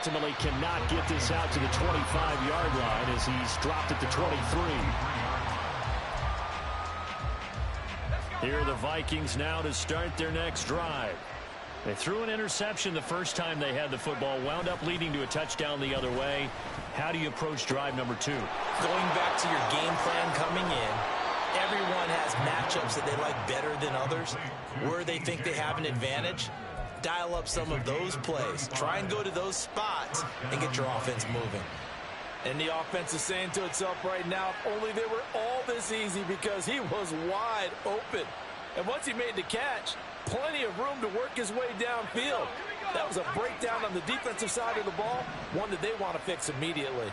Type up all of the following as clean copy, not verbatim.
ultimately cannot get this out to the 25-yard line as he's dropped at the 23. Here are the Vikings now to start their next drive. They threw an interception the first time they had the football, wound up leading to a touchdown the other way. How do you approach drive number 2? Going back to your game plan coming in, everyone has matchups that they like better than others. Where they think they have an advantage, dial up some of those plays. Try and go to those spots and get your offense moving. And the offense is saying to itself right now, if only they were all this easy, because he was wide open. And once he made the catch, plenty of room to work his way downfield. That was a breakdown on the defensive side of the ball, one that they want to fix immediately.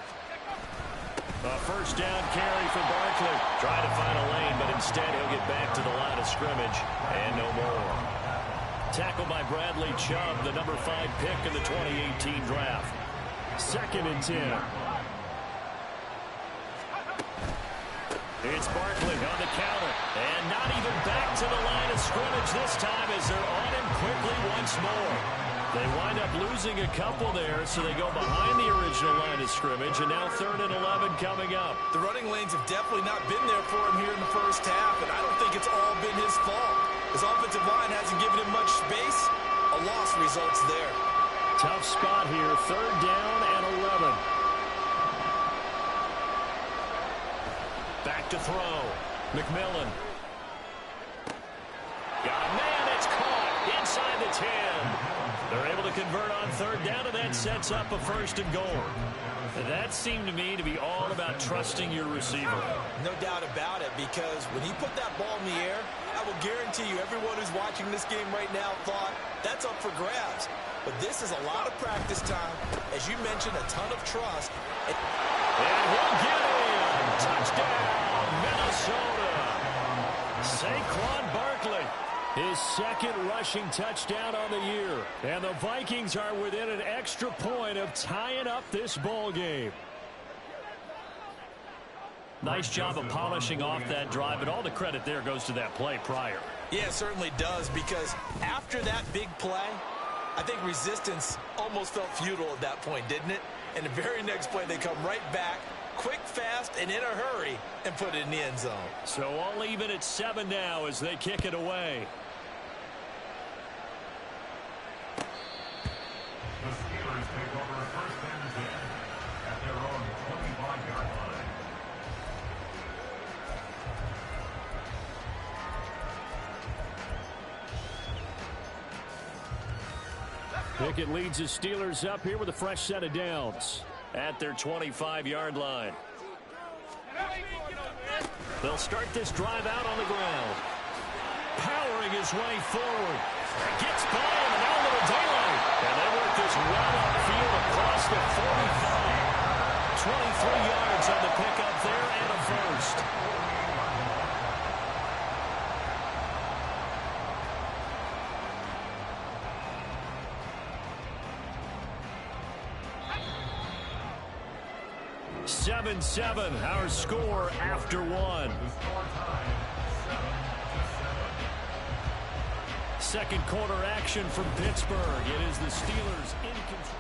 A first down carry for Barkley. Try to find a lane, but instead he'll get back to the line of scrimmage and no more. Tackled by Bradley Chubb, the number 5 pick in the 2018 draft. 2nd and 10. It's Barkley on the counter, and not even back to the line of scrimmage this time as they're on him quickly once more. They wind up losing a couple there, so they go behind the original line of scrimmage, and now 3rd and 11 coming up. The running lanes have definitely not been there for him here in the first half, and I don't think it's all been his fault. His offensive line hasn't given him much space. A loss results there. Tough spot here, 3rd down and 11. Back to throw. McMillan. Got a man, it's caught inside the 10. They're able to convert on 3rd down, and that sets up a 1st and goal. That seemed to me to be all about trusting your receiver. No doubt about it, because when he put that ball in the air, I will guarantee you everyone who's watching this game right now thought that's up for grabs. But this is a lot of practice time. As you mentioned, a ton of trust. And he'll get in. Touchdown, Minnesota. Saquon Barkley, his 2nd rushing touchdown on the year. And the Vikings are within an extra point of tying up this ball game. Nice job of polishing off that drive, but all the credit there goes to that play prior. Yeah, it certainly does, because after that big play, I think resistance almost felt futile at that point, didn't it? And the very next play, they come right back, quick, fast, and in a hurry, and put it in the end zone. So all even at 7 now as they kick it away. The Steelers take over 1st and 10 at their own 25-yard line. Pickett leads the Steelers up here with a fresh set of downs at their 25-yard line. They'll start this drive out on the ground. Powering his way forward. Gets by him, and now a little daylight. And they work this well upfield across the 45. 23 yards on the pickup there and a 1st. Seven, our score after 1. 2nd quarter action from Pittsburgh. It is the Steelers in control.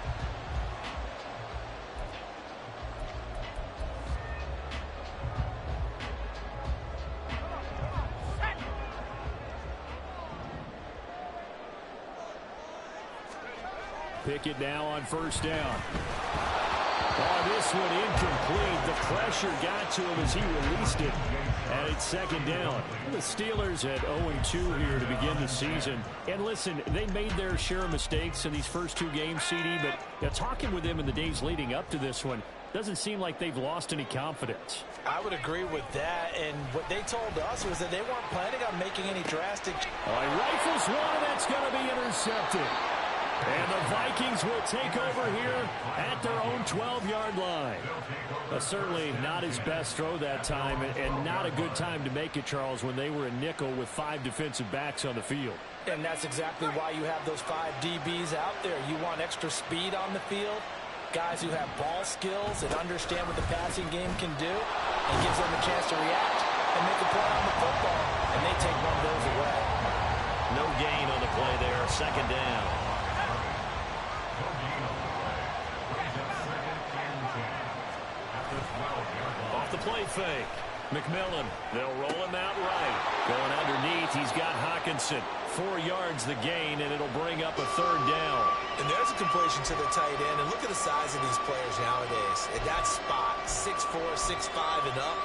Pickett now on 1st down. Oh, this one incomplete. The pressure got to him as he released it. And it's 2nd down. The Steelers at 0-2 here to begin the season. And listen, they made their share of mistakes in these first 2 games, CD, but talking with them in the days leading up to this one, doesn't seem like they've lost any confidence. I would agree with that, and what they told us was that they weren't planning on making any drastic... Rifles one, and that's going to be intercepted. And the Vikings will take over here at their own 12-yard line. Certainly not his best throw that time, and not a good time to make it, Charles, when they were in nickel with 5 defensive backs on the field. And that's exactly why you have those 5 DBs out there. You want extra speed on the field, guys who have ball skills and understand what the passing game can do, and gives them a chance to react and make a play on the football, and they take one of those away. No gain on the play there, 2nd down. play fake. McMillan, they'll roll him out right. Going underneath, he's got Hawkinson. 4 yards the gain, and it'll bring up a 3rd down. And there's a completion to the tight end. And look at the size of these players nowadays. At that spot, 6'4", 6'5", and up.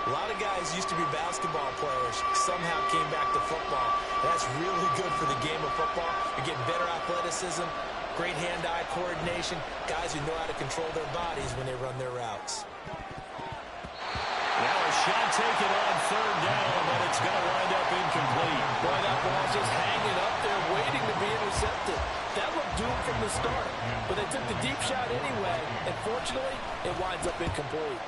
A lot of guys used to be basketball players, somehow came back to football. That's really good for the game of football. You're getting better athleticism, great hand-eye coordination, guys who know how to control their bodies when they run their routes. Now a shot taken on 3rd down, but it's going to wind up incomplete. Boy, that ball's just hanging up there waiting to be intercepted. That looked doomed from the start, but they took the deep shot anyway, and fortunately, it winds up incomplete.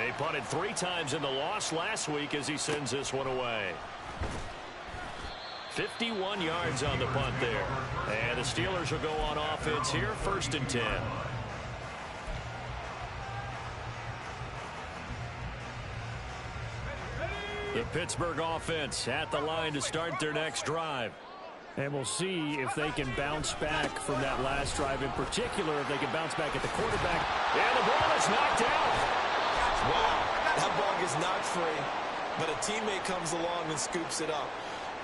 He punted 3 times in the loss last week as he sends this one away. 51 yards on the punt there. And the Steelers will go on offense here, 1st and 10. The Pittsburgh offense at the line to start their next drive. And we'll see if they can bounce back from that last drive, in particular, if they can bounce back at the quarterback. And the ball is knocked out. Wow, that ball gets knocked free, but a teammate comes along and scoops it up.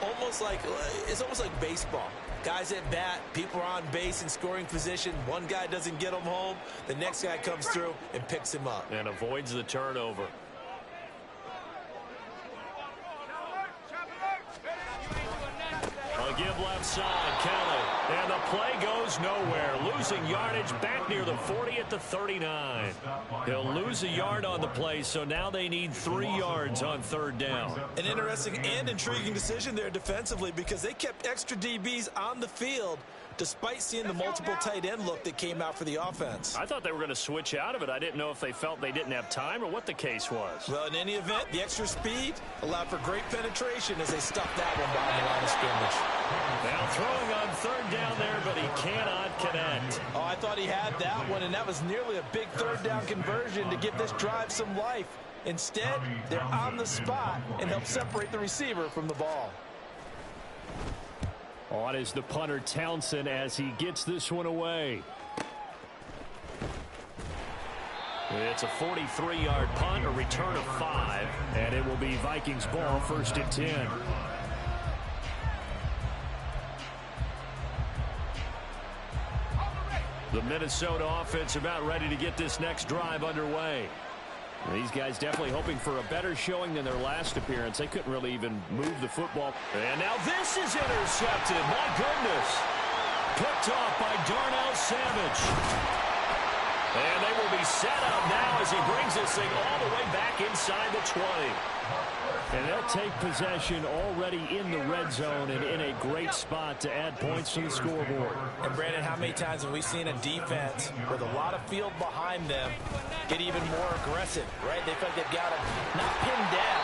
It's almost like baseball. Guys at bat, people are on base in scoring position. One guy doesn't get him home. The next guy comes through and picks him up. And avoids the turnover. A give left side, Kelly. And the play goes nowhere. Losing yardage back near the 40 at the 39. He'll lose a yard on the play, so now they need 3 yards on 3rd down. An interesting and intriguing decision there defensively because they kept extra DBs on the field despite seeing the multiple tight end look that came out for the offense. I thought they were going to switch out of it. I didn't know if they felt they didn't have time or what the case was. Well, in any event, the extra speed allowed for great penetration as they stuffed that one behind the line of scrimmage. Now throwing on 3rd down there, but he cannot connect. Oh, I thought he had that one, and that was nearly a big 3rd down conversion to give this drive some life. Instead, they're on the spot and help separate the receiver from the ball. On is the punter Townsend as he gets this one away. It's a 43-yard punt, a return of 5, and it will be Vikings ball, 1st and 10. The Minnesota offense about ready to get this next drive underway. These guys definitely hoping for a better showing than their last appearance. They couldn't really even move the football. And now this is intercepted. My goodness. Picked off by Darnell Savage. And they will be set up now as he brings this thing all the way back inside the 20. And they'll take possession already in the red zone and in a great spot to add points to the scoreboard. And Brandon, how many times have we seen a defense with a lot of field behind them get even more aggressive, right? They feel like they've got them not pinned down,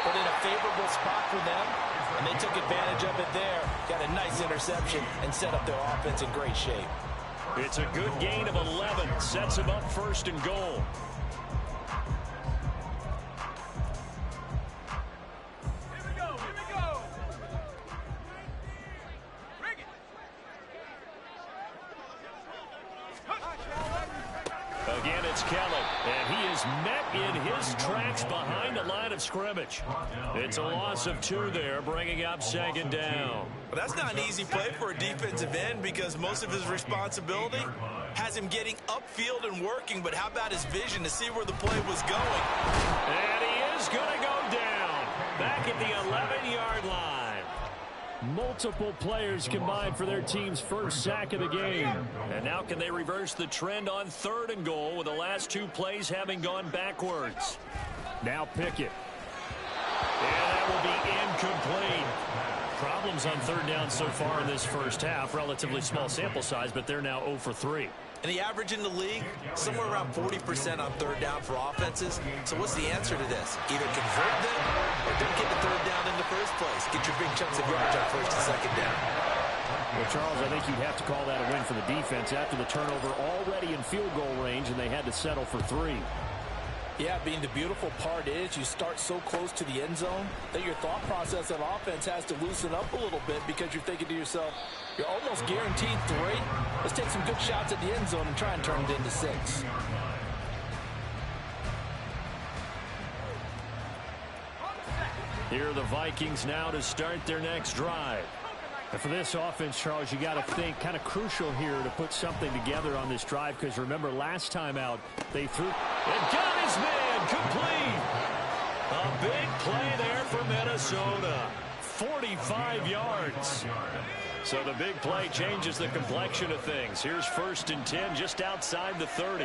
but in a favorable spot for them. And they took advantage of it there. Got a nice interception and set up their offense in great shape. It's a good gain of 11. Sets him up 1st and goal. Again, it's Kelly, and he is met in his tracks behind the line of scrimmage. It's a loss of 2 there, bringing up 2nd down. Well, that's not an easy play for a defensive end because most of his responsibility has him getting upfield and working, but how about his vision to see where the play was going? And he is going to go down, back at the 11-yard line. Multiple players combined for their team's 1st sack of the game. And now can they reverse the trend on 3rd and goal with the last 2 plays having gone backwards? Now Pickett. And that will be incomplete. Problems on 3rd down so far in this 1st half. Relatively small sample size, but they're now 0 for 3. And the average in the league, somewhere around 40% on 3rd down for offenses. So what's the answer to this? Either convert them or don't get the 3rd down in the first place. Get your big chunks of yards on 1st and 2nd down. Well, Charles, I think you'd have to call that a win for the defense after the turnover already in field goal range, and they had to settle for 3. Yeah, being the beautiful part is you start so close to the end zone that your thought process on offense has to loosen up a little bit because you're thinking to yourself, you're almost guaranteed 3. Let's take some good shots at the end zone and try and turn it into 6. Here are the Vikings now to start their next drive. And for this offense, Charles, you got to think kind of crucial here to put something together on this drive, because remember last time out they threw. It got his man complete. A big play there for Minnesota. 45 yards. So the big play changes the complexion of things. Here's 1st and 10 just outside the 30.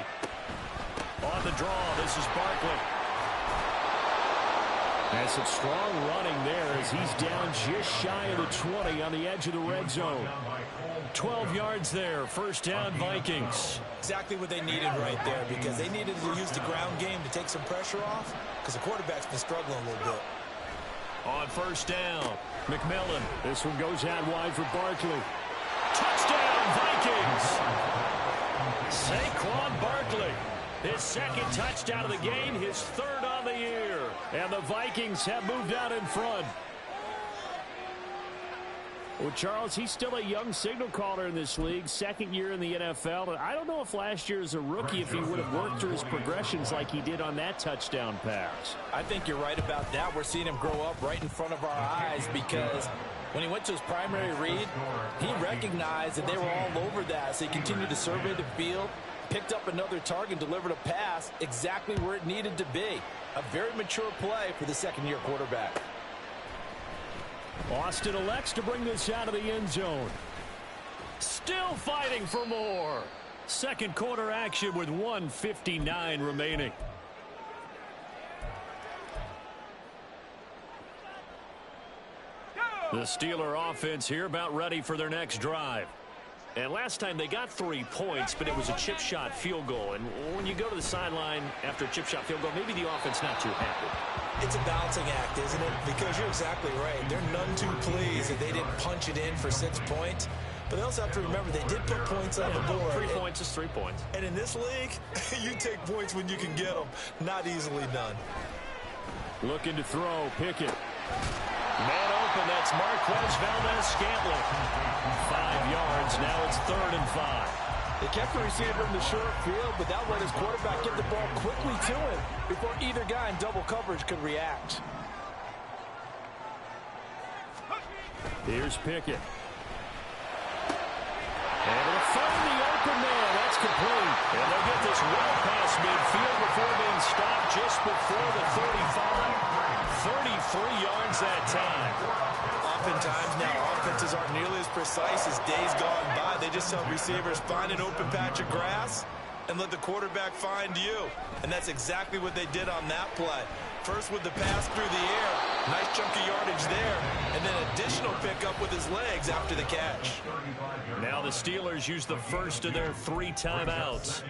On the draw, this is Barkley. And some strong running there as he's down just shy of the 20 on the edge of the red zone. 12 yards there. 1st down, Vikings. Exactly what they needed right there, because they needed to use the ground game to take some pressure off, because the quarterback's been struggling a little bit. On 1st down, McMillan. This one goes out wide for Barkley. touchdown, Vikings. Saquon Barkley. His 2nd touchdown of the game, his 3rd on the year. And the Vikings have moved out in front. Well, Charles, he's still a young signal caller in this league, 2nd year in the NFL. And I don't know if last year as a rookie, if he would have worked through his progressions like he did on that touchdown pass. I think you're right about that. We're seeing him grow up right in front of our eyes, because when he went to his primary read, he recognized that they were all over that. So he continued to survey the field, picked up another target, delivered a pass exactly where it needed to be. A very mature play for the 2nd-year quarterback. Austin elects to bring this out of the end zone. Still fighting for more. 2nd quarter action with 1:59 remaining. The Steeler offense here about ready for their next drive. And last time they got 3 points, but it was a chip shot field goal. And when you go to the sideline after a chip shot field goal, maybe the offense not too happy. It's a balancing act, isn't it? Because you're exactly right. They're none too pleased that they didn't punch it in for 6 points. But they also have to remember they did put points on the board. 3 points is 3 points. And in this league, you take points when you can get them. Not easily done. Looking to throw, Pickett. Man open, that's Marquez Valdez-Scantling. 5 yards, now it's 3rd and 5. They kept the receiver in the short field, but that let his quarterback get the ball quickly to him before either guy in double coverage could react. Here's Pickett. And it'll find the open man. That's complete. And they'll get this well past midfield before being stopped just before the 35. 33 yards that time. Oftentimes now, offenses aren't nearly as precise as days gone by. They just tell receivers, find an open patch of grass and let the quarterback find you. And that's exactly what they did on that play. First with the pass through the air, nice chunk of yardage there, and then additional pickup with his legs after the catch. Now the Steelers use the first of their 3 timeouts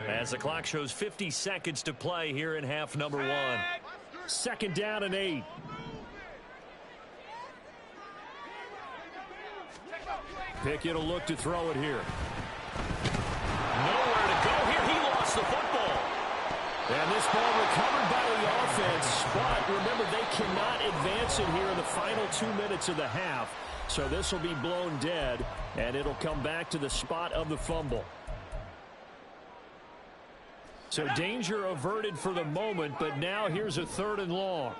as the clock shows 50 seconds to play here in half number 1. 2nd down and 8. Pickett will look to throw it here. Nowhere to go here. He lost the football. And this ball recovered by the offense. But remember, they cannot advance it here in the final 2 minutes of the half. So this will be blown dead, and it'll come back to the spot of the fumble. So danger averted for the moment, but now here's a 3rd and long.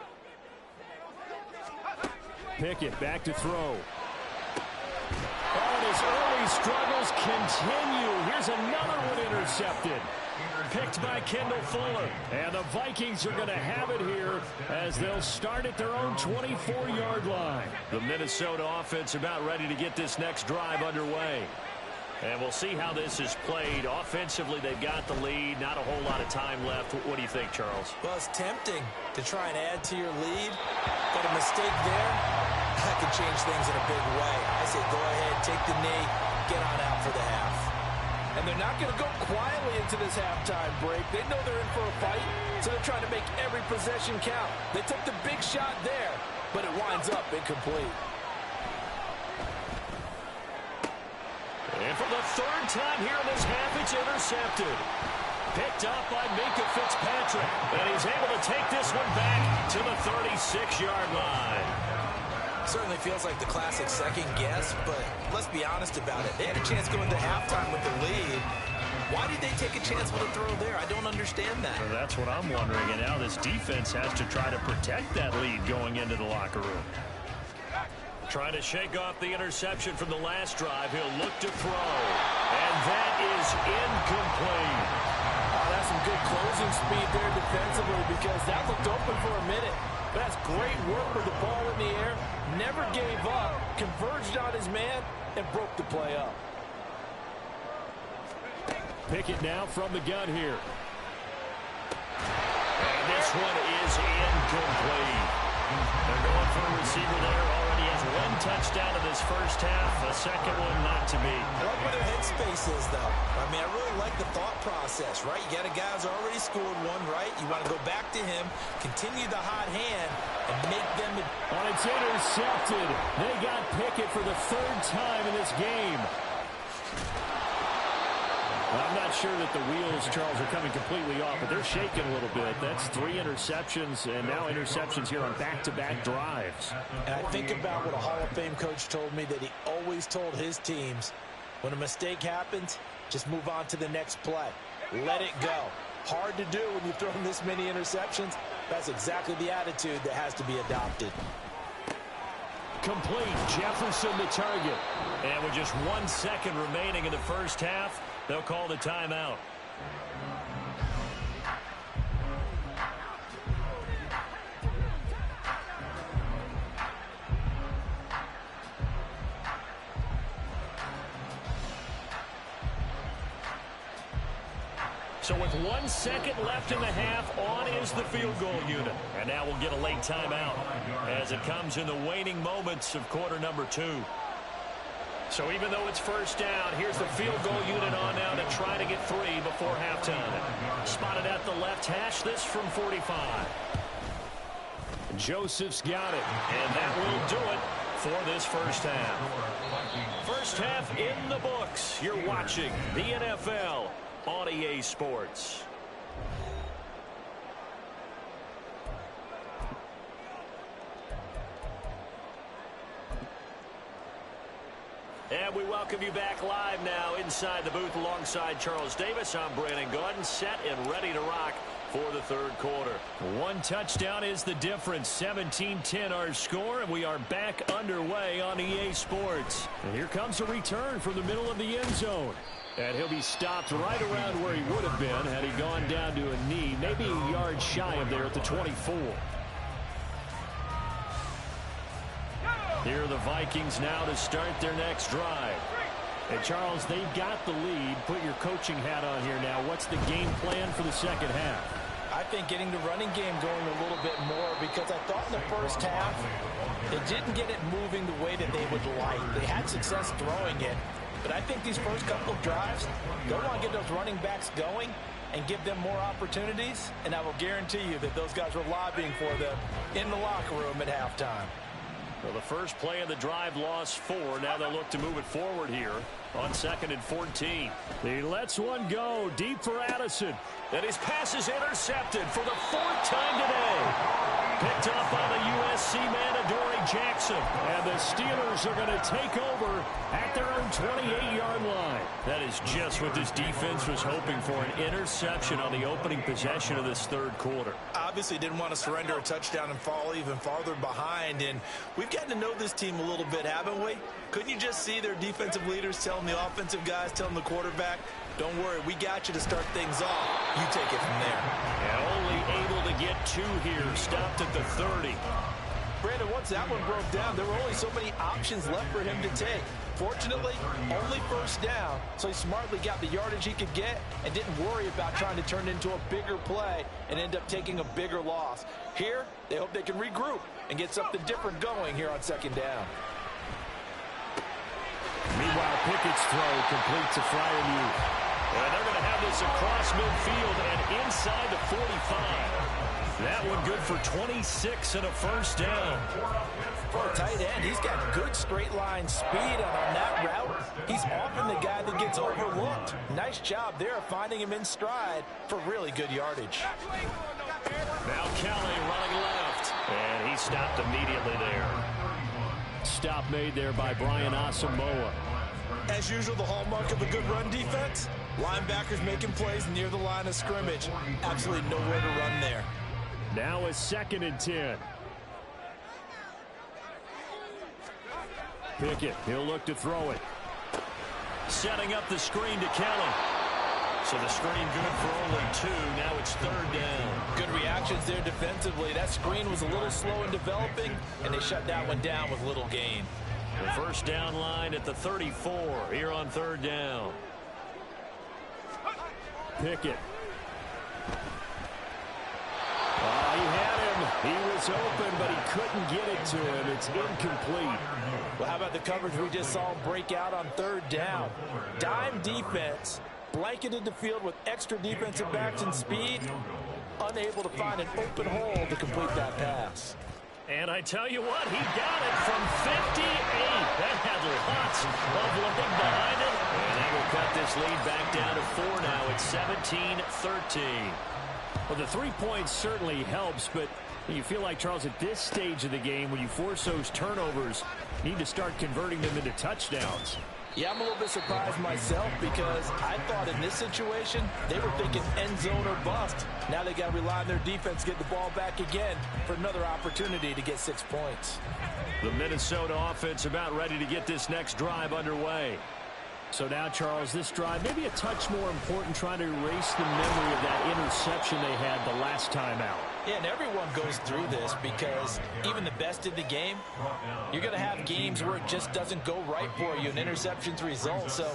Pickett back to throw. Oh, and his early struggles continue. Here's another one intercepted. Picked by Kendall Fuller. And the Vikings are going to have it here as they'll start at their own 24-yard line. The Minnesota offense about ready to get this next drive underway. And we'll see how this is played. Offensively, they've got the lead. Not a whole lot of time left. What do you think, Charles? Well, it's tempting to try and add to your lead, but a mistake there, that could change things in a big way. I say go ahead, take the knee, get on out for the half. And they're not going to go quietly into this halftime break. They know they're in for a fight, so they're trying to make every possession count. They took the big shot there, but it winds up incomplete. And for the 3rd time here in this half, it's intercepted. Picked up by Minkah Fitzpatrick. And he's able to take this one back to the 36-yard line. Certainly feels like the classic second guess, but let's be honest about it. They had a chance going into halftime with the lead, Why did they take a chance with a throw there? I don't understand that. Well, that's what I'm wondering. And now this defense has to try to protect that lead going into the locker room. Trying to shake off the interception from the last drive. He'll look to throw. And that is incomplete. That's some good closing speed there defensively because that looked open for a minute. But that's great work with the ball in the air. Never gave up. Converged on his man and broke the play up. Pickett now from the gun here. And this one is incomplete. They're going for a receiver there. Already has one touchdown in this first half. A second one not to be. I like where their headspace is, though. I mean, I really like the thought process, right? You got a guy who's already scored one, right? You want to go back to him, continue the hot hand, and make them... And it's intercepted. They got Pickett for the third time in this game. I'm not sure that the wheels, Charles, are coming completely off, but they're shaking a little bit. That's 3 interceptions, and now interceptions here on back-to-back drives. And I think about what a Hall of Fame coach told me, that he always told his teams, when a mistake happens, just move on to the next play. Let it go. Hard to do when you've thrown this many interceptions. That's exactly the attitude that has to be adopted. Complete. Jefferson the target. And with just 1 second remaining in the first half, they'll call the timeout. So with 1 second left in the half, on is the field goal unit. And now we'll get a late timeout as it comes in the waning moments of quarter number 2. So even though it's first down, here's the field goal unit on now to try to get 3 before halftime. Spotted at the left hash, this from 45. Joseph's got it. And that will do it for this first half. First half in the books. You're watching the NFL on EA Sports. And we welcome you back live now inside the booth alongside Charles Davis. I'm Brandon Gaudin, set and ready to rock for the third quarter. 1 touchdown is the difference. 17-10 our score, and we are back underway on EA Sports. And here comes a return from the middle of the end zone. And he'll be stopped right around where he would have been had he gone down to a knee, maybe a yard shy of there at the 24. Here are the Vikings now to start their next drive. And Charles, they've got the lead. Put your coaching hat on here now. What's the game plan for the second half? I think getting the running game going a little bit more, because I thought in the first half they didn't get it moving the way that they would like. They had success throwing it, but I think these first couple of drives, they want to get those running backs going and give them more opportunities, and I will guarantee you that those guys were lobbying for them in the locker room at halftime. Well, the first play of the drive lost 4. Now they'll look to move it forward here on 2nd and 14. He lets one go deep for Addison. And his pass is intercepted for the 4th time today. Picked up by the USC man, Adoree Jackson. And the Steelers are going to take over at their own 28-yard line. That is just what this defense was hoping for, an interception on the opening possession of this third quarter. Obviously didn't want to surrender a touchdown and fall even farther behind. And we've gotten to know this team a little bit, haven't we? Couldn't you just see their defensive leaders telling the offensive guys, telling the quarterback, don't worry, we got you to start things off. You take it from there. And only able to get 2 here. Stopped at the 30. Brandon, once that one broke down, there were only so many options left for him to take. Fortunately, only first down, so he smartly got the yardage he could get and didn't worry about trying to turn it into a bigger play and end up taking a bigger loss. Here, they hope they can regroup and get something different going here on 2nd down. Meanwhile, Pickett's throw complete to Freiermuth. And they're going to have this across midfield and inside the 45. That one good for 26 and a first down. For a tight end, he's got good straight line speed, and on that route, he's often the guy that gets overlooked. Nice job there of finding him in stride for really good yardage. Now Kelly running left, and he stopped immediately there. Stop made there by Brian Asamoah. As usual, the hallmark of a good run defense, Linebackers making plays near the line of scrimmage. Absolutely nowhere to run there. Now a 2nd and 10. Pickett, he'll look to throw it. Setting up the screen to Kelly. So the screen good for only 2. Now it's 3rd down. Good reactions there defensively. That screen was a little slow in developing, and they shut that one down with little gain. The first down line at the 34 here on 3rd down. Pickett. Oh, he had him. He was open, but he couldn't get it to him. It's incomplete. Well, how about the coverage we just saw him break out on 3rd down? Dime defense, blanketed the field with extra defensive backs and speed, unable to find an open hole to complete that pass. And I tell you what, he got it from 58. That had lots of looking behind it. And they will cut this lead back down to 4 now. It's 17-13. Well, the 3 points certainly helps, but you feel like, Charles, at this stage of the game, when you force those turnovers, you need to start converting them into touchdowns. Yeah, I'm a little bit surprised myself because I thought in this situation they were thinking end zone or bust. Now they got to rely on their defense, get the ball back again for another opportunity to get 6 points. The Minnesota offense about ready to get this next drive underway. So now, Charles, this drive maybe a touch more important, trying to erase the memory of that interception they had the last time out. Yeah, and everyone goes through this because even the best in the game, you're going to have games where it just doesn't go right for you and interceptions result. So,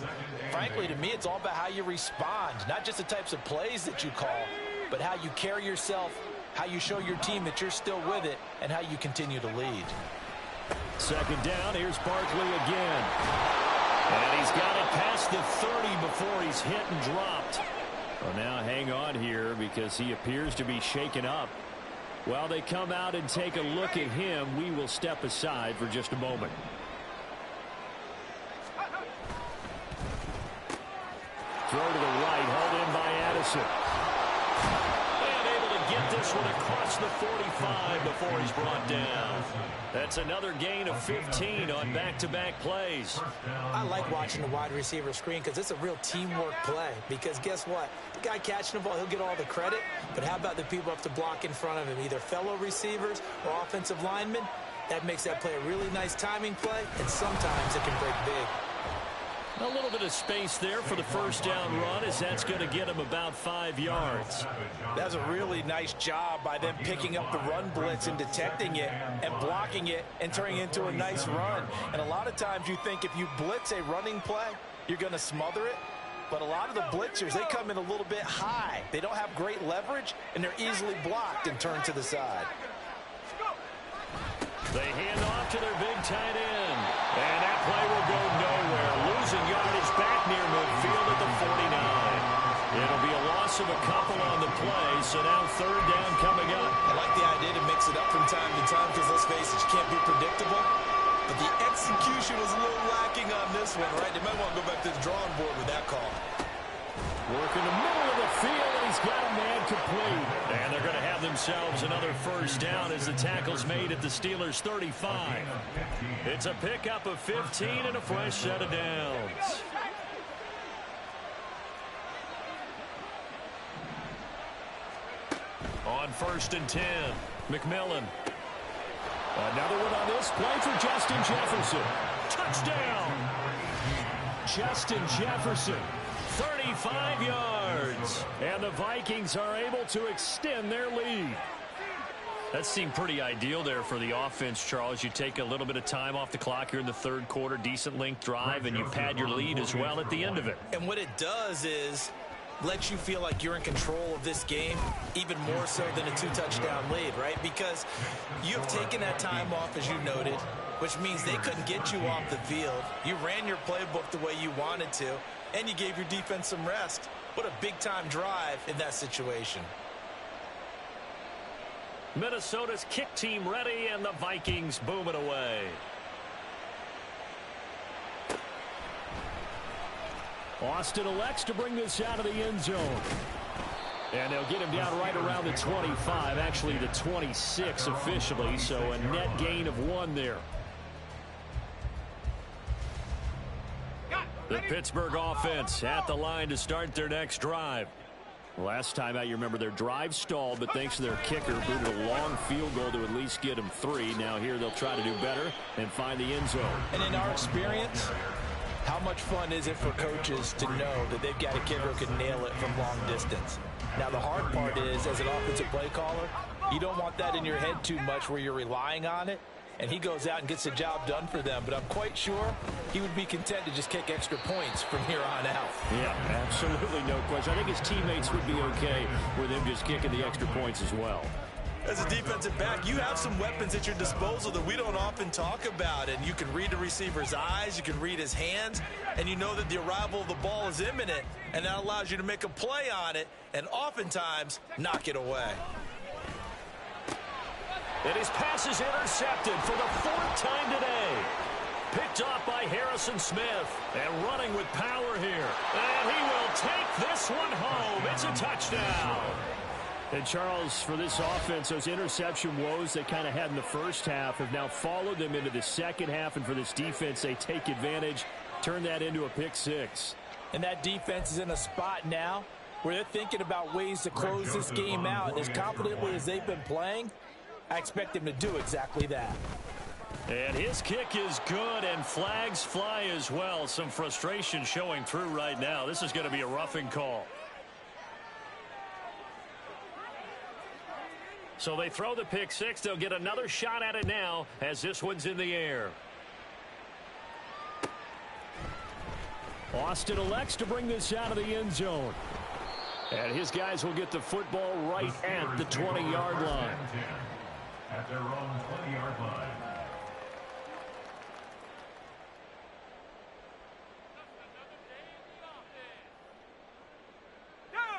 frankly, to me, it's all about how you respond, not just the types of plays that you call, but how you carry yourself, how you show your team that you're still with it, and how you continue to lead. 2nd down, here's Barkley again. And he's got it past the 30 before he's hit and dropped. Well, now hang on here because he appears to be shaken up. While they come out and take a look at him, we will step aside for just a moment. Throw to the right, hauled in by Addison. And able to get this one across the 45 before he's brought down. That's another gain of 15 on back-to-back plays. I like watching the wide receiver screen because it's a real teamwork play. Because guess what? The guy catching the ball, he'll get all the credit. But how about the people up to block in front of him, either fellow receivers or offensive linemen? That makes that play a really nice timing play, and sometimes it can break big. A little bit of space there for the first down run, as that's going to get him about 5 yards. That's a really nice job by them picking up the run blitz and detecting it and blocking it and turning it into a nice run. And a lot of times you think if you blitz a running play, you're going to smother it. But a lot of the blitzers, they come in a little bit high. They don't have great leverage, and they're easily blocked and turned to the side. They hand off to their big tight end. And that play will go nowhere. Losing yardage back near midfield at the 49. It'll be a loss of a couple on the play, so now 3rd down coming up. I like the idea to mix it up from time to time because, let's face it, you can't be predictable. But the execution was a little lacking on this one, right? They might want to go back to the drawing board with that call. Work in the middle of the field, and he's got a man complete. And they're going to have themselves another first down as the tackle's made at the Steelers' 35. It's a pickup of 15 and a fresh set of downs. On 1st and 10, McMillan. Another one on this play for Justin Jefferson. Touchdown! Justin Jefferson. 35 yards. And the Vikings are able to extend their lead. That seemed pretty ideal there for the offense, Charles. You take a little bit of time off the clock here in the 3rd quarter, decent length drive, and you pad your lead as well at the end of it. And what it does is lets you feel like you're in control of this game, even more so than a 2-touchdown lead, right? Because you have taken that time off, as you noted, which means they couldn't get you off the field. You ran your playbook the way you wanted to, and you gave your defense some rest. What a big-time drive in that situation. Minnesota's kick team ready, and the Vikings booming away. Austin elects to bring this out of the end zone. And they'll get him down right around the 25, actually the 26 officially, so a net gain of 1 there. The Pittsburgh offense at the line to start their next drive. Last time out, you remember their drive stalled, but thanks to their kicker, booted a long field goal to at least get them 3. Now here they'll try to do better and find the end zone. And in our experience, how much fun is it for coaches to know that they've got a kicker who can nail it from long distance? Now, the hard part is, as an offensive play caller, you don't want that in your head too much where you're relying on it. And he goes out and gets the job done for them. But I'm quite sure he would be content to just kick extra points from here on out. Yeah, absolutely no question. I think his teammates would be okay with him just kicking the extra points as well. As a defensive back, you have some weapons at your disposal that we don't often talk about. And you can read the receiver's eyes, you can read his hands, and you know that the arrival of the ball is imminent. And that allows you to make a play on it and oftentimes knock it away. And his pass is intercepted for the 4th time today. Picked off by Harrison Smith. And running with power here. And he will take this one home. It's a touchdown. And Charles, for this offense, those interception woes they kind of had in the first half have now followed them into the second half. And for this defense, they take advantage, turn that into a pick 6. And that defense is in a spot now where they're thinking about ways to close this game out. And as confidently as they've been playing, I expect him to do exactly that. And his kick is good, and flags fly as well. Some frustration showing through right now. This is going to be a roughing call. So they throw the pick 6. They'll get another shot at it now as this one's in the air. Austin elects to bring this out of the end zone. And his guys will get the football right at the 20-yard line. At their own 20-yard line.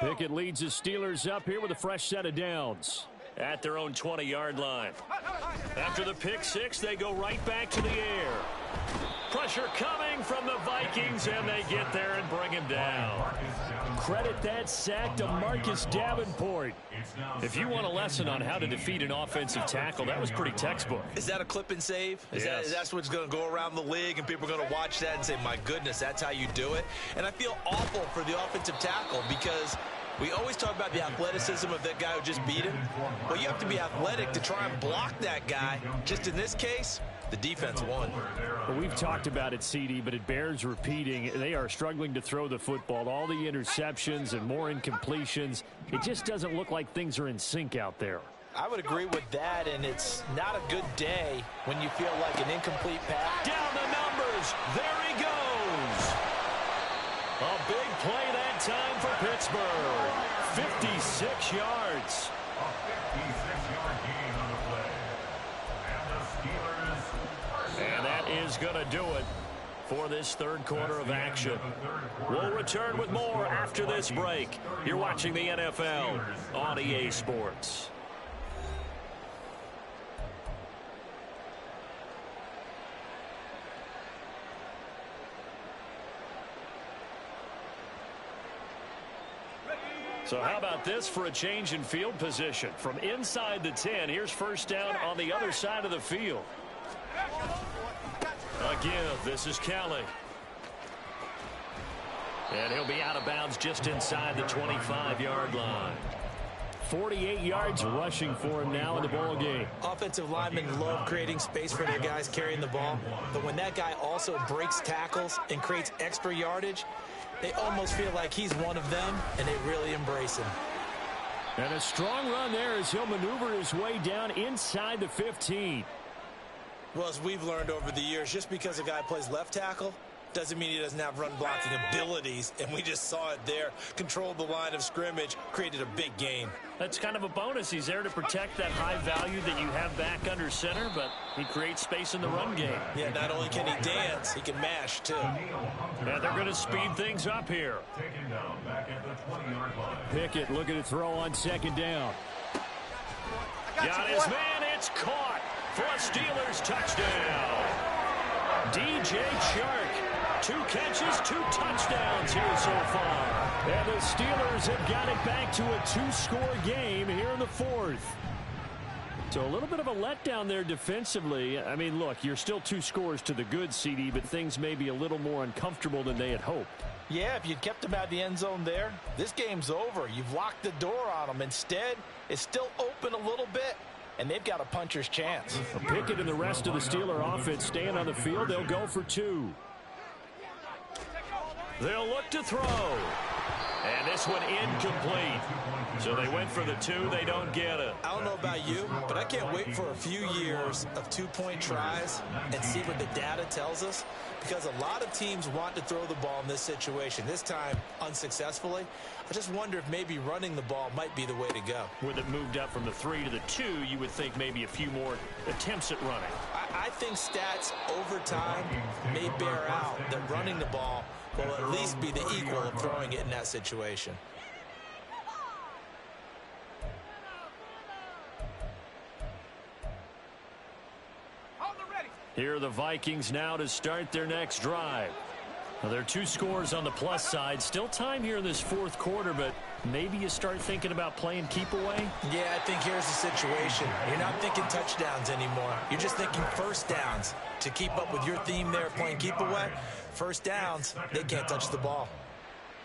Pickett leads the Steelers up here with a fresh set of downs at their own 20-yard line. After the pick 6, they go right back to the air. Pressure coming from the Vikings, and they get there and bring him down. Credit that sack to Marcus Davenport. If you want a lesson on how to defeat an offensive tackle, that was pretty textbook. Is that a clip and save? Yes. That's what's going to go around the league, and people are going to watch that and say, my goodness, that's how you do it? And I feel awful for the offensive tackle because we always talk about the athleticism of that guy who just beat him. Well, you have to be athletic to try and block that guy. Just in this case, the defense won. Well, we've talked about it, CD, but it bears repeating. They are struggling to throw the football. All the interceptions and more incompletions. It just doesn't look like things are in sync out there. I would agree with that, and it's not a good day when you feel like an incomplete pass. Down the numbers. There he goes. A big play that time for Pittsburgh. 56 yards. A 56-yard gain on the play. And the Steelers. And that is going to do it for this third quarter of action. We'll return with more after this break. You're watching the NFL on EA Sports. So how about this for a change in field position? From inside the 10, here's first down on the other side of the field. Again, this is Kelly. And he'll be out of bounds just inside the 25-yard line. 48 yards rushing for him now in the ball game. Offensive linemen love creating space for their guys carrying the ball. But when that guy also breaks tackles and creates extra yardage, they almost feel like he's one of them, and they really embrace him. And a strong run there as he'll maneuver his way down inside the 15. Well, as we've learned over the years, just because a guy plays left tackle doesn't mean he doesn't have run blocking abilities, and we just saw it there. Controlled the line of scrimmage, created a big gain. That's kind of a bonus. He's there to protect that high value that you have back under center, but he creates space in the run game. Yeah, not only can he dance, he can mash, too. And they're going to speed things up here. Taken down back at the 20-yard line. Pickett looking to throw on second down. Got his man. It's caught for a Steelers touchdown. DJ Chark. 2 catches, 2 touchdowns here so far. And the Steelers have got it back to a 2-score game here in the 4th. So a little bit of a letdown there defensively. I mean, look, you're still 2 scores to the good, CD, but things may be a little more uncomfortable than they had hoped. Yeah, if you'd kept them out of the end zone there, this game's over. You've locked the door on them. Instead, it's still open a little bit, and they've got a puncher's chance. Pickett and the rest of the Steeler offense stand on the field. They'll go for 2. They'll look to throw. And this one incomplete. So they went for the 2. They don't get it. I don't know about you, but I can't wait for a few years of 2-point tries and see what the data tells us, because a lot of teams want to throw the ball in this situation, this time unsuccessfully. I just wonder if maybe running the ball might be the way to go. With it moved up from the 3 to the 2, you would think maybe a few more attempts at running. I think stats over time may bear out that running the ball will at least be the equal of throwing it in that situation. Here are the Vikings now to start their next drive. Well, there are 2 scores on the plus side. Still time here in this 4th quarter, but maybe you start thinking about playing keep away? Yeah, I think here's the situation. You're not thinking touchdowns anymore. You're just thinking first downs. To keep up with your theme there, playing keep away, first downs, they can't touch the ball.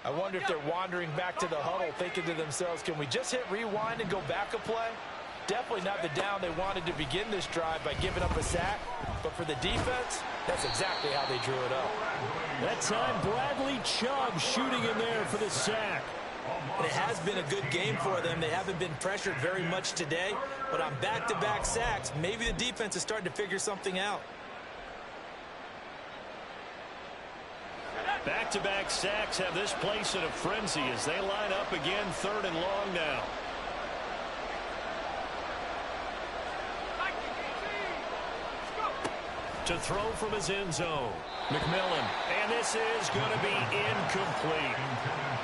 I wonder if they're wandering back to the huddle thinking to themselves, can we just hit rewind and go back a play? Definitely not the down they wanted to begin this drive by giving up a sack. But for the defense, that's exactly how they drew it up. That time, Bradley Chubb shooting in there for the sack. And it has been a good game for them. They haven't been pressured very much today. But on back-to-back sacks, maybe the defense is starting to figure something out. Back-to-back sacks have this place in a frenzy as they line up again, 3rd and long now. To throw from his end zone. McMillan. And this is going to be incomplete.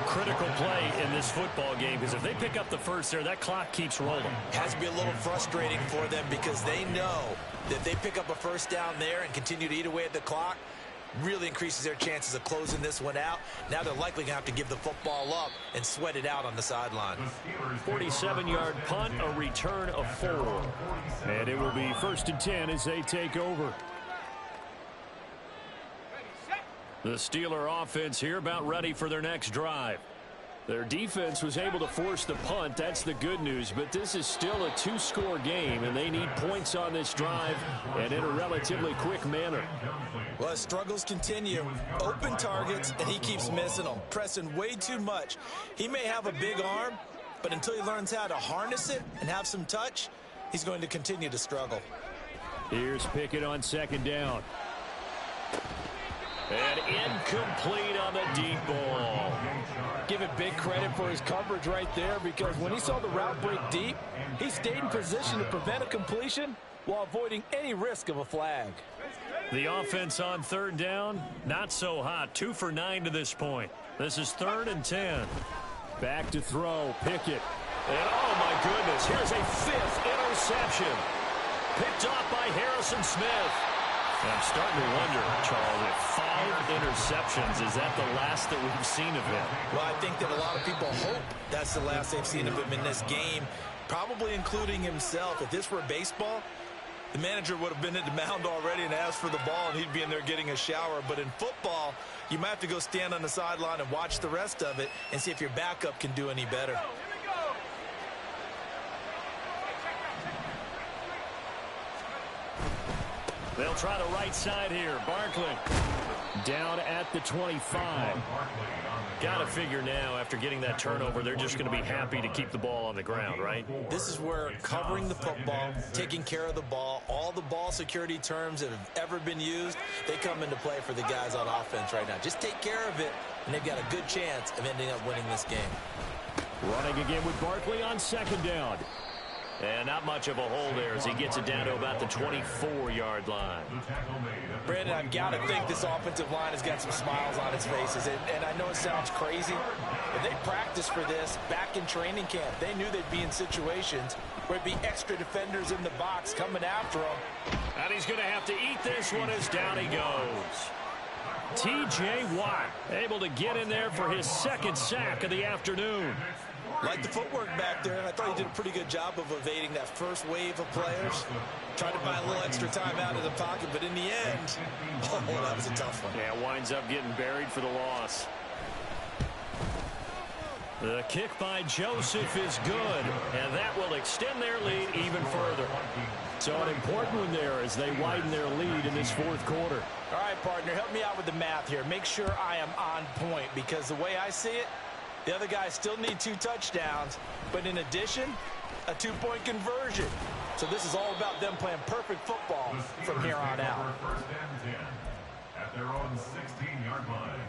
Critical play in this football game, because if they pick up the first there, that clock keeps rolling. Has to be a little frustrating for them, because they know that if they pick up a first down there and continue to eat away at the clock, really increases their chances of closing this one out. Now they're likely going to have to give the football up and sweat it out on the sideline. 47-yard punt, a return of 4. And it will be 1st and 10 as they take over. The Steeler offense here about ready for their next drive. Their defense was able to force the punt. That's the good news. But this is still a 2-score game, and they need points on this drive and in a relatively quick manner. Well, his struggles continue. Open targets, and he keeps missing them, pressing way too much. He may have a big arm, but until he learns how to harness it and have some touch, he's going to continue to struggle. Here's Pickett on 2nd down. And incomplete on the deep ball. Give it big credit for his coverage right there, because when he saw the route break deep, he stayed in position to prevent a completion while avoiding any risk of a flag. The offense on 3rd down, not so hot. 2 for 9 to this point. This is 3rd and 10. Back to throw, Pickett. And oh my goodness, here's a 5th interception. Picked off by Harrison Smith. And I'm starting to wonder, Charles, if 5 interceptions, is that the last that we've seen of him? Well, I think that a lot of people hope that's the last they've seen of him in this game, probably including himself. If this were baseball, the manager would have been at the mound already and asked for the ball, and he'd be in there getting a shower. But in football, you might have to go stand on the sideline and watch the rest of it and see if your backup can do any better. They'll try the right side here. Barkley down at the 25. Got to figure now, after getting that turnover, they're just going to be happy to keep the ball on the ground, right? This is where covering the football, taking care of the ball, all the ball security terms that have ever been used, they come into play for the guys on offense right now. Just take care of it, and they've got a good chance of ending up winning this game. Running again with Barkley on 2nd down. And not much of a hole there as he gets it down to about the 24-yard line. Brandon, I've got to think this offensive line has got some smiles on its faces. And I know it sounds crazy, but they practiced for this back in training camp. They knew they'd be in situations where it'd be extra defenders in the box coming after them. And he's going to have to eat this one as down he goes. T.J. Watt able to get in there for his 2nd sack of the afternoon. Like the footwork back there. I thought he did a pretty good job of evading that first wave of players. Tried to buy a little extra time out of the pocket, but in the end, oh, that was a tough one. Yeah, winds up getting buried for the loss. The kick by Joseph is good, and that will extend their lead even further. So an important one there as they widen their lead in this fourth quarter. All right, partner, help me out with the math here. Make sure I am on point, because the way I see it, the other guys still need 2 touchdowns, but in addition, a 2-point conversion. So this is all about them playing perfect football from here on out. First and 10 at their own 16-yard line.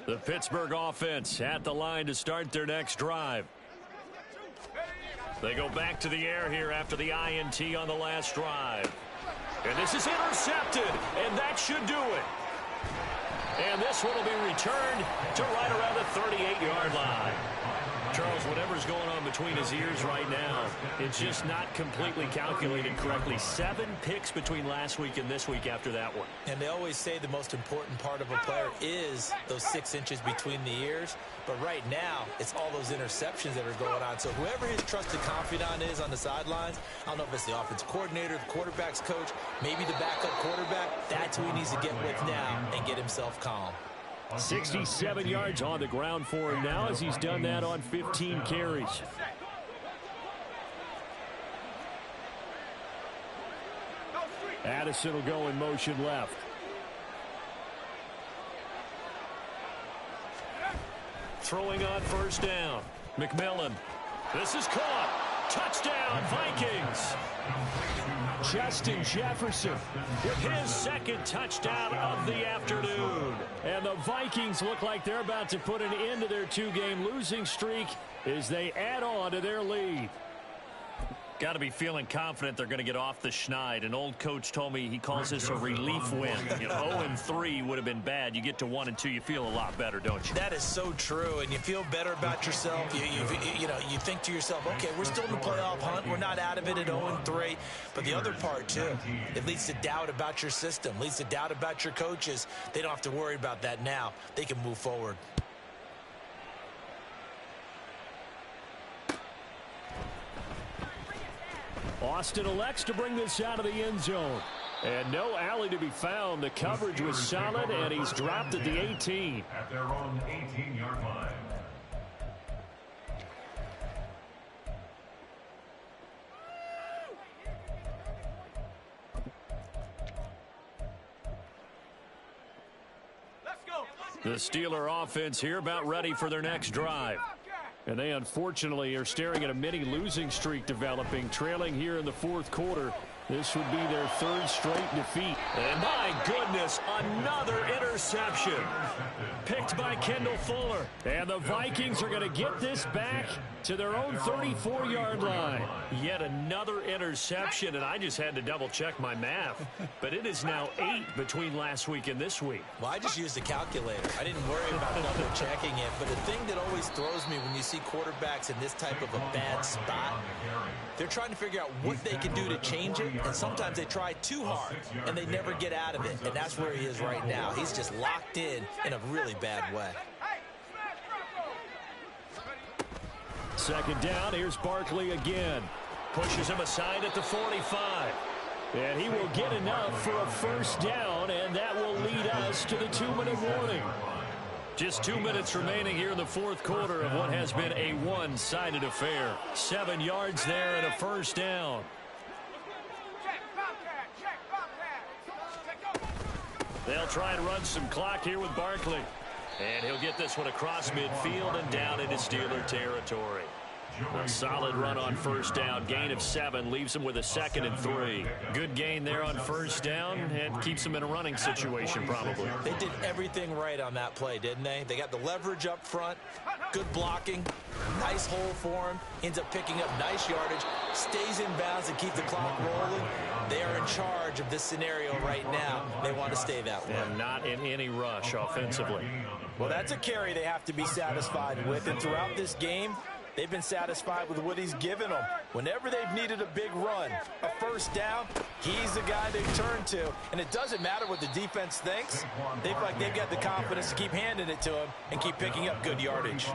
The Pittsburgh offense at the line to start their next drive. They go back to the air here after the INT on the last drive. And this is intercepted, and that should do it. And this one will be returned to right around the 38-yard line. Charles, whatever's going on between his ears right now, it's just not completely calculated correctly. 7 picks between last week and this week after that one. And they always say the most important part of a player is those 6 inches between the ears. But right now, it's all those interceptions that are going on. So whoever his trusted confidant is on the sidelines, I don't know if it's the offensive coordinator, the quarterback's coach, maybe the backup quarterback, that's who he needs to get with now and get himself calm. 67 yards on the ground for him now as he's done that on 15 carries. Addison will go in motion left. Throwing on first down. McMillan. This is caught. Touchdown, Vikings. Justin Jefferson with his second touchdown of the afternoon. And the Vikings look like they're about to put an end to their 2-game losing streak as they add on to their lead. Got to be feeling confident they're going to get off the schneid. An old coach told me he calls this a relief win. 0-3 would have been bad. You get to 1-2, you feel a lot better, don't you? That is so true, and you feel better about yourself. You think to yourself, okay, we're still in the playoff hunt. We're not out of it at 0-3. But the other part, too, it leads to doubt about your system, leads to doubt about your coaches. They don't have to worry about that now. They can move forward. Austin elects to bring this out of the end zone. And no alley to be found. The coverage was solid, and he's dropped at the 18. At their own 18-yard line. The Steeler offense here about ready for their next drive. And they unfortunately are staring at a mini losing streak developing, trailing here in the fourth quarter. This would be their 3rd straight defeat. And my goodness, another interception. Picked by Kendall Fuller. And the Vikings are going to get this back to their own 34-yard line. Yet another interception, and I just had to double-check my math. But it is now 8 between last week and this week. Well, I just used a calculator. I didn't worry about double-checking it. But the thing that always throws me when you see quarterbacks in this type of a bad spot, they're trying to figure out what they can do to change it. And sometimes they try too hard, and they never get out of it. And that's where he is right now. He's just locked in a really bad way. Second down, here's Barkley again. Pushes him aside at the 45. And he will get enough for a first down, and that will lead us to the 2-minute warning. Just 2 minutes remaining here in the fourth quarter of what has been a one-sided affair. 7 yards there and a first down. They'll try and run some clock here with Barkley. And he'll get this one across midfield and down into Steeler territory. A solid run on first down. Gain of 7 leaves him with a 2nd and 3. Good gain there on first down and keeps him in a running situation probably. They did everything right on that play, didn't they? They got the leverage up front, good blocking, nice hole for him, ends up picking up nice yardage, stays in bounds and keep the clock rolling. They are in charge of this scenario right now. They want to stay that way. And not in any rush offensively. Well, that's a carry they have to be satisfied with. And throughout this game, They've been satisfied with what he's given them. Whenever they've needed a big run, a first down, he's the guy they turn to. And it doesn't matter what the defense thinks. They feel like they've got the confidence to keep handing it to him and keep picking up good yardage.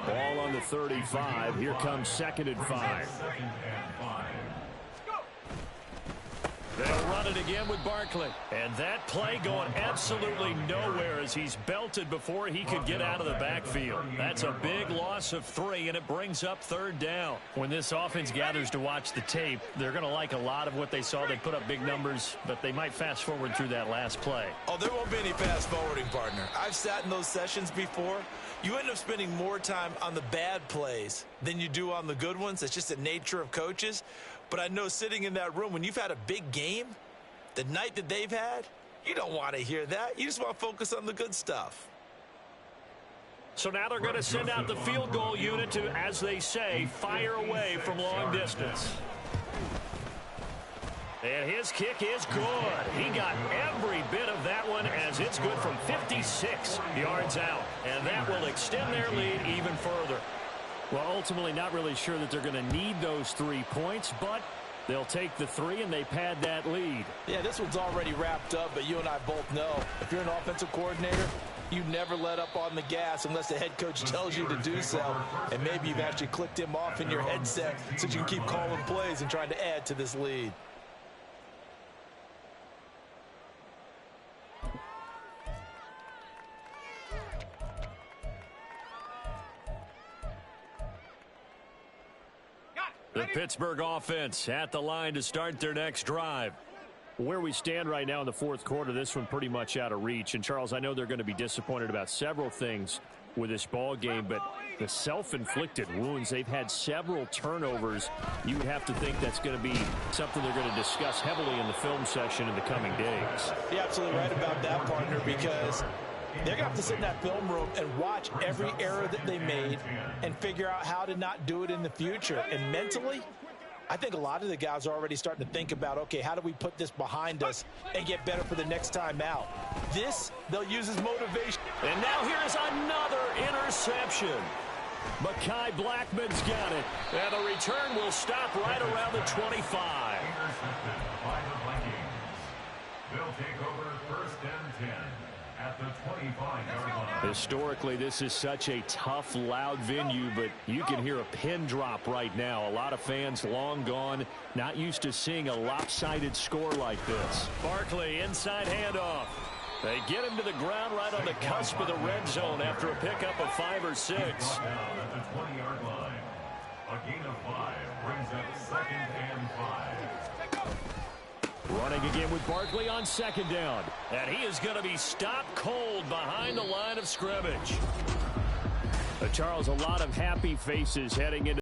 Ball on the 35. Here comes 2nd and 5. They'll run it again with Barkley. And that play going absolutely nowhere as he's belted before he could get out of the backfield. That's a big loss of 3, and it brings up 3rd down. When this offense gathers to watch the tape, they're going to like a lot of what they saw. They put up big numbers, but they might fast forward through that last play. Oh, there won't be any fast forwarding, partner. I've sat in those sessions before. You end up spending more time on the bad plays than you do on the good ones. It's just the nature of coaches. But I know sitting in that room, when you've had a big game, the night that they've had, you don't want to hear that. You just want to focus on the good stuff. So now they're going to send out the field goal unit to, as they say, fire away from long distance. And his kick is good. He got every bit of that one as it's good from 56 yards out. And that will extend their lead even further. Well, ultimately not really sure that they're going to need those 3 points, but they'll take the 3 and they pad that lead. Yeah, this one's already wrapped up, but you and I both know if you're an offensive coordinator, you never let up on the gas unless the head coach tells you to do so. And maybe you've actually clicked him off in your headset so you can keep calling plays and trying to add to this lead. The Pittsburgh offense at the line to start their next drive. Where we stand right now in the 4th quarter, this one pretty much out of reach. And, Charles, I know they're going to be disappointed about several things with this ball game, but the self-inflicted wounds, they've had several turnovers. You would have to think that's going to be something they're going to discuss heavily in the film session in the coming days. You're absolutely right about that, partner, because they're going to have to sit in that film room and watch every error that they made and figure out how to not do it in the future. And mentally, I think a lot of the guys are already starting to think about, okay, how do we put this behind us and get better for the next time out? This, they'll use as motivation. And now here is another interception. Mekhi Blackman's got it. And the return will stop right around the 25. Intercepted by the Vikings. They'll take over 1st and 10 at the 25-yard line. Historically, this is such a tough, loud venue, but you can hear a pin drop right now. A lot of fans long gone, not used to seeing a lopsided score like this. Barkley, inside handoff. They get him to the ground right on the cusp of the red zone after a pickup of 5 or 6. Down at the 20-yard line. A gain of 5 brings up 2nd and 5. Running again with Barkley on 2nd down. And he is going to be stopped cold behind the line of scrimmage. Charles, a lot of happy faces heading into